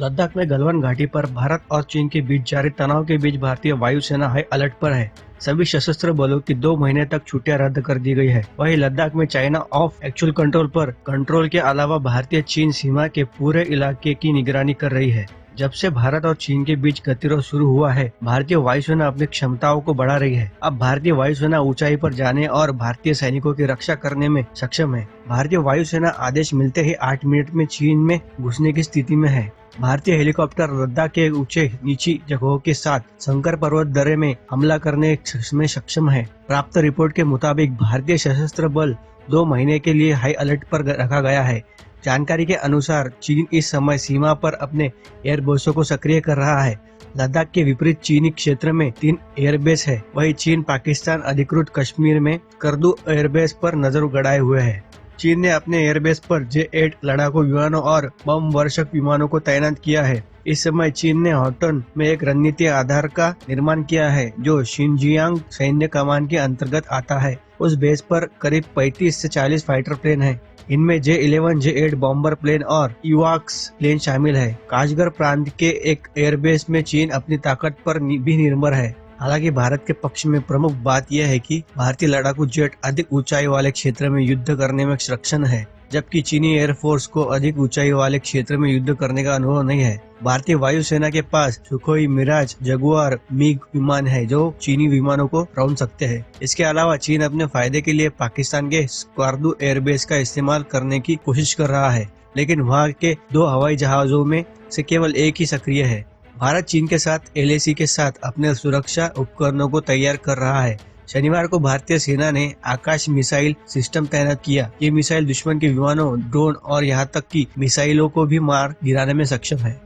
लद्दाख में गलवान घाटी पर भारत और चीन के बीच जारी तनाव के बीच भारतीय वायुसेना हाई अलर्ट पर है। सभी सशस्त्र बलों की 2 महीने तक छुट्टियां रद्द कर दी गई है। वहीं लद्दाख में चाइना ऑफ एक्चुअल कंट्रोल पर कंट्रोल के अलावा भारतीय चीन सीमा के पूरे इलाके की निगरानी कर रही है। जब से भारत और चीन के बीच गतिरोध शुरू हुआ है, भारतीय वायुसेना अपनी क्षमताओं को बढ़ा रही है। अब भारतीय वायुसेना ऊंचाई पर जाने और भारतीय सैनिकों की रक्षा करने में सक्षम है। भारतीय वायुसेना आदेश मिलते ही 8 मिनट में चीन में घुसने की स्थिति में है। भारतीय हेलीकॉप्टर लद्दाख के ऊंचे नीची जगहों के साथ शंकर पर्वत दर्रे में हमला करने में सक्षम है। प्राप्त रिपोर्ट के मुताबिक भारतीय सशस्त्र बल 2 महीने के लिए हाई अलर्ट पर रखा गया है। जानकारी के अनुसार चीन इस समय सीमा पर अपने एयरबेसों को सक्रिय कर रहा है। लद्दाख के विपरीत चीनी क्षेत्र में 3 एयरबेस है। वहीं चीन पाकिस्तान अधिकृत कश्मीर में करदू एयरबेस पर नजर गड़ाए हुए है। चीन ने अपने एयरबेस पर J-8 लड़ाकू विमानों और बम वर्षक विमानों को तैनात किया है। इस समय चीन ने हॉटन में एक रणनीतिक आधार का निर्माण किया है, जो शिनजियांग सैन्य कमान के अंतर्गत आता है। उस बेस पर करीब 35 से 40 फाइटर प्लेन है। इनमें J-11, J-8 बॉम्बर प्लेन और इवाक्स प्लेन शामिल है। काशगर प्रांत के एक एयरबेस में चीन अपनी ताकत पर भी निर्भर है। हालांकि भारत के पक्ष में प्रमुख बात यह है कि भारतीय लड़ाकू जेट अधिक ऊंचाई वाले क्षेत्र में युद्ध करने में सक्षम है, जबकि चीनी एयरफोर्स को अधिक ऊंचाई वाले क्षेत्र में युद्ध करने का अनुभव नहीं है। भारतीय वायुसेना के पास सुखोई, मिराज, जगुआर, मिग विमान है, जो चीनी विमानों को रौंद सकते हैं। इसके अलावा चीन अपने फायदे के लिए पाकिस्तान के स्क्वार्दू एयरबेस का इस्तेमाल करने की कोशिश कर रहा है, लेकिन वहाँ के 2 हवाई जहाजों में से केवल एक ही सक्रिय है। भारत चीन के साथ LAC के साथ अपने सुरक्षा उपकरणों को तैयार कर रहा है। शनिवार को भारतीय सेना ने आकाश मिसाइल सिस्टम तैनात किया। ये मिसाइल दुश्मन के विमानों, ड्रोन और यहाँ तक कि मिसाइलों को भी मार गिराने में सक्षम है।